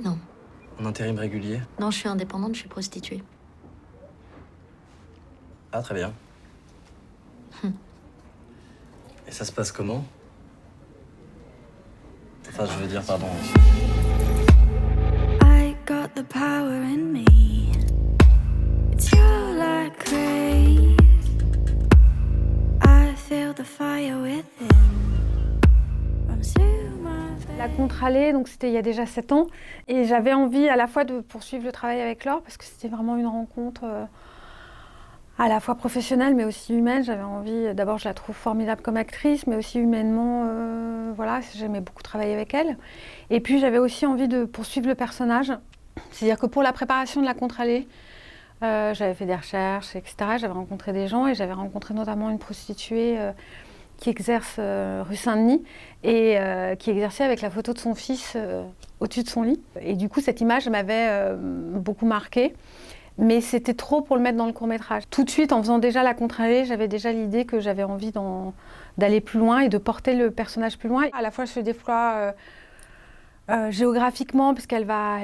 Non. En intérim régulier? Non, je suis indépendante, je suis prostituée. Ah, très bien. Et ça se passe comment? Enfin, je veux dire, pardon. I got the power in me. It's you like crave. I feel the fire within. Runs through my veins. La contre-allée, donc c'était il y a déjà 7 ans. Et j'avais envie à la fois de poursuivre le travail avec Laure, parce que c'était vraiment une rencontre à la fois professionnelle, mais aussi humaine. J'avais envie, d'abord je la trouve formidable comme actrice, mais aussi humainement, voilà, j'aimais beaucoup travailler avec elle. Et puis j'avais aussi envie de poursuivre le personnage. C'est-à-dire que pour la préparation de la contre-allée, j'avais fait des recherches, etc. J'avais rencontré des gens et j'avais rencontré notamment une prostituée qui exerce rue Saint-Denis et qui exerçait avec la photo de son fils au-dessus de son lit. Et du coup, cette image m'avait beaucoup marquée, mais c'était trop pour le mettre dans le court-métrage. Tout de suite, en faisant déjà la contre-allée, j'avais déjà l'idée que j'avais envie d'aller plus loin et de porter le personnage plus loin. À la fois, je se déploie géographiquement, parce qu'elle va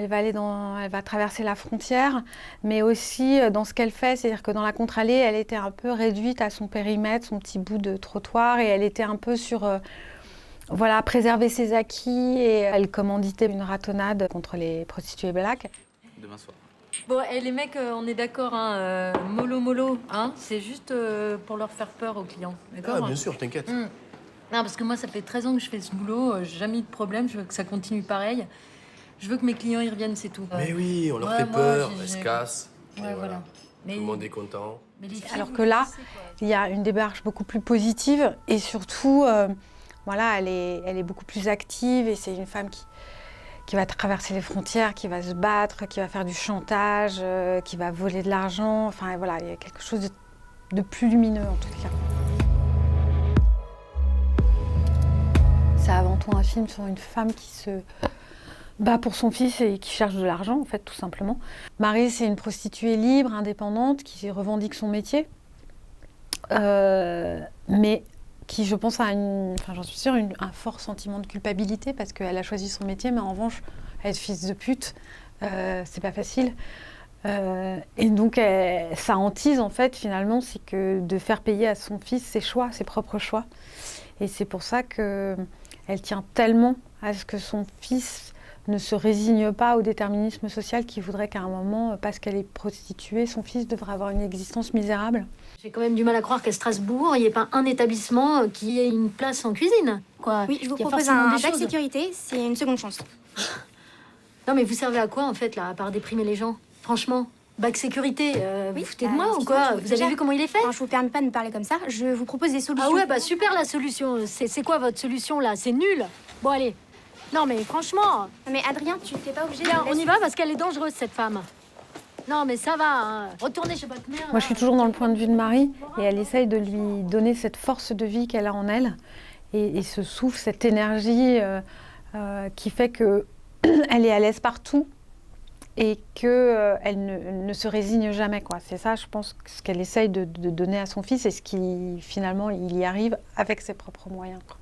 traverser la frontière, mais aussi dans ce qu'elle fait, c'est-à-dire que dans la contre-allée, elle était un peu réduite à son périmètre, son petit bout de trottoir, et elle était un peu sur, voilà, préserver ses acquis, et elle commanditait une ratonnade contre les prostituées black. Demain soir. Bon, les mecs, on est d'accord, hein, mollo, hein, c'est juste pour leur faire peur aux clients, d'accord? Ah, bien sûr, t'inquiète. Non, parce que moi, ça fait 13 ans que je fais ce boulot, j'ai jamais eu de problème, je veux que ça continue pareil. Je veux que mes clients y reviennent, c'est tout. Mais oui, on leur Ouais, fait moi, peur, j'ai- elles se cassent. Ouais, et voilà. Mais, Tout le monde est content. mais les filles, Alors que là, il y a une démarche beaucoup plus positive, et surtout, voilà, elle est beaucoup plus active, et c'est une femme qui va traverser les frontières, qui va se battre, qui va faire du chantage, qui va voler de l'argent. Enfin, voilà, il y a quelque chose de plus lumineux, en tout cas. C'est avant tout un film sur une femme qui se bat pour son fils et qui cherche de l'argent, en fait, tout simplement. Marie, c'est une prostituée libre, indépendante, qui revendique son métier, mais qui, je pense, enfin, j'en suis sûre, un fort sentiment de culpabilité, parce qu'elle a choisi son métier, mais en revanche, être fils de pute, c'est pas facile. Et donc, sa hantise, en fait, finalement, c'est que de faire payer à son fils ses choix, ses propres choix. Et c'est pour ça qu'elle tient tellement à ce que son fils ne se résigne pas au déterminisme social qui voudrait qu'à un moment, parce qu'elle est prostituée, son fils devrait avoir une existence misérable. j'ai quand même du mal à croire qu'à Strasbourg, il n'y ait pas un établissement qui ait une place en cuisine, quoi. Oui, je vous Il y a propose forcément un des bac choses. sécurité, c'est une seconde chance. Non, mais vous servez à quoi, en fait, là, à part déprimer les gens? Franchement, bac sécurité, vous Oui, foutez de moi ou excusez-moi, quoi? je vous- Vous avez déjà- vu comment il est fait? Non, je vous permets pas de me parler comme ça. Je vous propose des solutions. Ah ouais, bah super la solution. C'est quoi votre solution, là? C'est nul. Bon, allez. Non, mais franchement, Mais Adrien, tu t'es pas obligé bien, de... on y va parce qu'elle est dangereuse, cette femme. Non, mais ça va, hein. Retournez chez votre mère. Moi, je suis toujours dans le point de vue de Marie, et elle essaye de lui donner cette force de vie qu'elle a en elle, et ce souffle, cette énergie qui fait qu'elle est à l'aise partout, et qu'elle ne se résigne jamais, quoi. C'est ça, je pense, ce qu'elle essaye de donner à son fils, et ce qui, finalement, il y arrive avec ses propres moyens, quoi.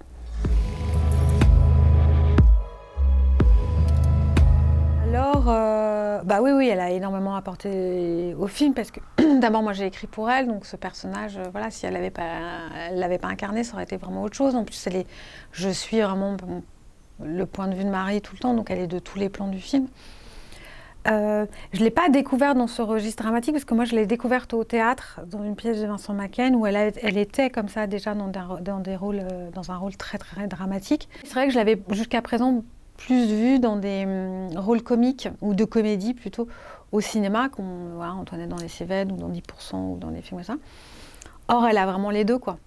Alors, bah oui, elle a énormément apporté au film, parce que d'abord, moi, j'ai écrit pour elle, donc ce personnage, voilà, si elle l'avait pas incarné, ça aurait été vraiment autre chose. En plus, je suis vraiment le point de vue de Marie tout le temps, donc elle est de tous les plans du film. Je ne l'ai pas découverte dans ce registre dramatique, parce que moi, je l'ai découverte au théâtre, dans une pièce de Vincent Macken, où elle était comme ça déjà dans un rôle très, très dramatique. C'est vrai que je l'avais jusqu'à présent plus vue dans des rôles comiques, ou de comédie plutôt, au cinéma, voilà, Antoinette dans les Cévennes, ou dans 10%, ou dans des films comme ça. Or, elle a vraiment les deux, quoi.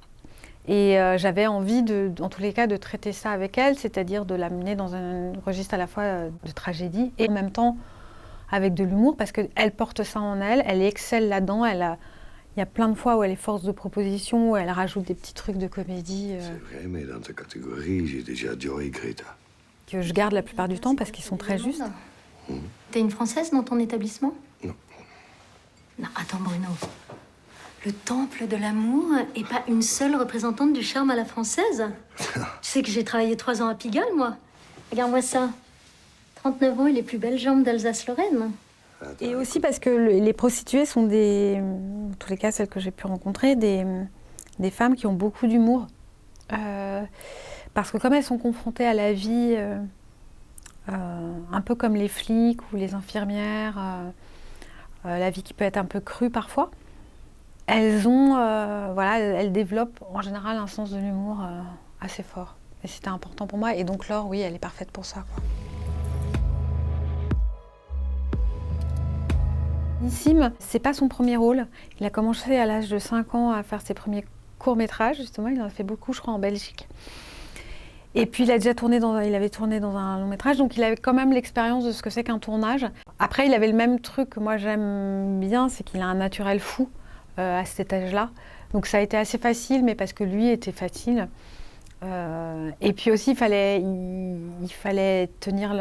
Et j'avais envie, en tous les cas, de traiter ça avec elle, c'est-à-dire de l'amener dans un registre à la fois de tragédie, et en même temps avec de l'humour, parce qu'elle porte ça en elle, elle excelle là-dedans, il y a plein de fois où elle est force de proposition, où elle rajoute des petits trucs de comédie C'est vrai, mais dans ta catégorie, j'ai déjà adoré Greta. que je garde la plupart du temps, parce qu'ils sont très justes. T'es une Française dans ton établissement? Non. Non, attends, Bruno. Le temple de l'amour et pas une seule représentante du charme à la française? Tu sais que j'ai travaillé 3 ans à Pigalle, moi. Regarde-moi ça. 39 ans et les plus belles jambes d'Alsace-Lorraine. Et aussi parce que les prostituées sont en tous les cas celles que j'ai pu rencontrer, des femmes qui ont beaucoup d'humour. Parce que comme elles sont confrontées à la vie, un peu comme les flics ou les infirmières, la vie qui peut être un peu crue parfois, elles développent en général un sens de l'humour assez fort. Et c'était important pour moi. Et donc Laure, oui, elle est parfaite pour ça, quoi. Nissim, c'est pas son premier rôle. Il a commencé à l'âge de 5 ans à faire ses premiers courts-métrages, justement. Il en a fait beaucoup, je crois, en Belgique. Et puis il avait tourné dans un long-métrage, donc il avait quand même l'expérience de ce que c'est qu'un tournage. Après, il avait le même truc que moi j'aime bien, c'est qu'il a un naturel fou à cet âge-là. Donc ça a été assez facile, mais parce que lui était facile. Et puis aussi, il fallait tenir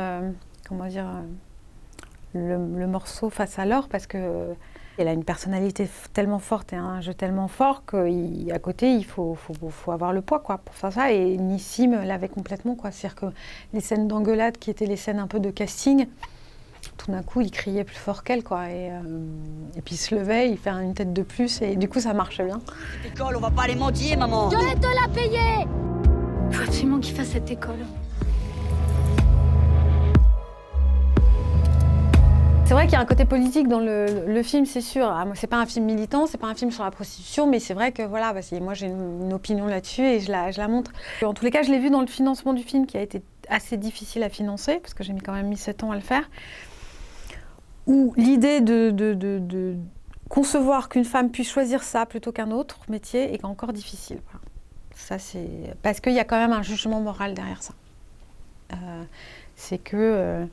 le morceau face à Laure, parce qu'elle a une personnalité tellement forte et un jeu tellement fort qu'à côté, il faut avoir le poids, quoi, pour faire ça. Et Nissim l'avait complètement, quoi. C'est-à-dire que les scènes d'engueulade, qui étaient les scènes un peu de casting, tout d'un coup, il criait plus fort qu'elle, quoi. Et puis il se levait, il fait une tête de plus, et du coup, ça marchait bien. Cette école, on va pas les mendier, maman. Je vais te la payer. Il faut absolument qu'il fasse cette école. C'est vrai qu'il y a un côté politique dans le film, c'est sûr. Moi, c'est pas un film militant, c'est pas un film sur la prostitution, mais c'est vrai que voilà, moi j'ai une opinion là-dessus et je la montre. En tous les cas, je l'ai vu dans le financement du film, qui a été assez difficile à financer, parce que j'ai quand même mis 7 ans à le faire, où l'idée de concevoir qu'une femme puisse choisir ça plutôt qu'un autre métier est encore difficile. Voilà. Ça, c'est parce qu'il y a quand même un jugement moral derrière ça. C'est que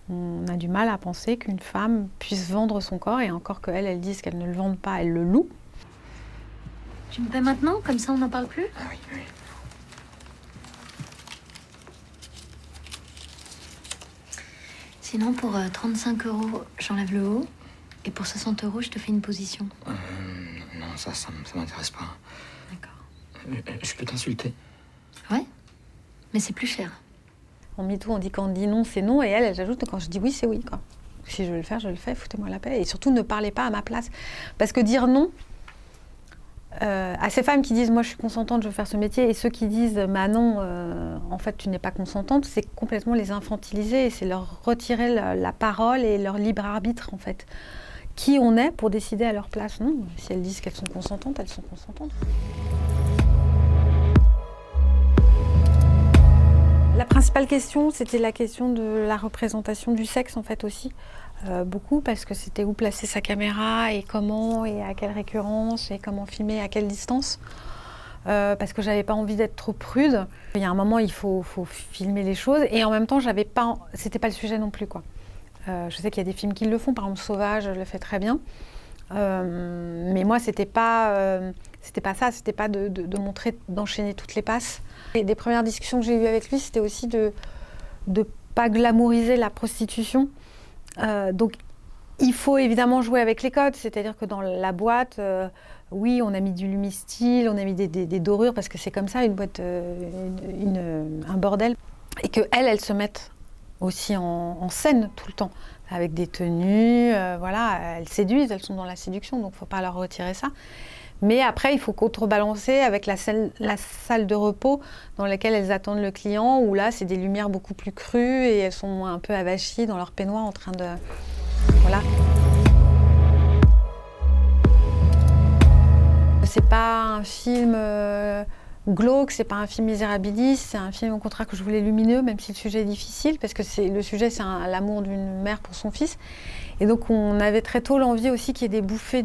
on a du mal à penser qu'une femme puisse vendre son corps, et encore qu'elle dise qu'elle ne le vende pas, elle le loue. Tu me paies maintenant, comme ça on n'en parle plus? Ah oui, oui. Sinon, pour 35 €, j'enlève le haut. Et pour 60 €, je te fais une position. Non, ça m'intéresse pas. D'accord. Je peux t'insulter? Ouais, mais c'est plus cher. En MeToo, on dit quand on dit non, c'est non, et elle ajoute quand je dis oui, c'est oui, quoi. Si je veux le faire, je le fais, foutez-moi la paix. Et surtout, ne parlez pas à ma place. Parce que dire non, à ces femmes qui disent « moi je suis consentante, je veux faire ce métier », et ceux qui disent « bah non, en fait tu n'es pas consentante », c'est complètement les infantiliser, et c'est leur retirer la parole et leur libre arbitre, en fait. Qui on est pour décider à leur place? Non, si elles disent qu'elles sont consentantes, elles sont consentantes. La principale question, c'était la question de la représentation du sexe, en fait, aussi. Beaucoup, parce que c'était où placer sa caméra, et comment, et à quelle récurrence, et comment filmer, à quelle distance. Parce que j'avais pas envie d'être trop prude. Il y a un moment, il faut filmer les choses, et en même temps, c'était pas le sujet non plus, quoi. Je sais qu'il y a des films qui le font, par exemple Sauvage le fait très bien. Mais moi, c'était pas ça, c'était pas de montrer, d'enchaîner toutes les passes. Et des premières discussions que j'ai eues avec lui, c'était aussi de pas glamouriser la prostitution. Donc, il faut évidemment jouer avec les codes, c'est-à-dire que dans la boîte, oui, on a mis du Lumistil, on a mis des dorures, parce que c'est comme ça, une boîte, un bordel. Et qu'elles se mettent aussi en scène tout le temps, avec des tenues, voilà, elles séduisent, elles sont dans la séduction, donc il ne faut pas leur retirer ça. Mais après, il faut contrebalancer avec la salle de repos dans laquelle elles attendent le client, où là, c'est des lumières beaucoup plus crues et elles sont un peu avachies dans leur peignoir en train de... Voilà. C'est pas un film glauque, c'est pas un film misérabiliste, c'est un film au contraire que je voulais lumineux, même si le sujet est difficile, parce que le sujet, c'est l'amour d'une mère pour son fils. Et donc, on avait très tôt l'envie aussi qu'il y ait des bouffées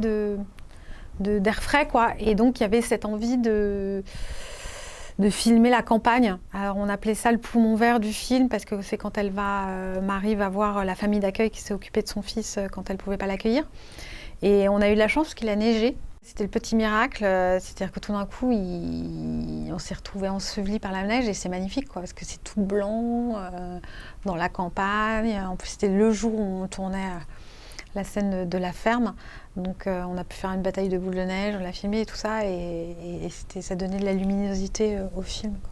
d'air frais, quoi. Et donc, il y avait cette envie de filmer la campagne. Alors, on appelait ça le poumon vert du film, parce que c'est quand Marie va voir la famille d'accueil qui s'est occupée de son fils quand elle ne pouvait pas l'accueillir. Et on a eu de la chance qu'il a neigé. C'était le petit miracle, c'est-à-dire que tout d'un coup, on s'est retrouvés ensevelis par la neige, et c'est magnifique, quoi, parce que c'est tout blanc, dans la campagne. En plus, c'était le jour où on tournait la scène de la ferme. Donc on a pu faire une bataille de boules de neige, on l'a filmé et tout ça, et ça donnait de la luminosité au film, quoi.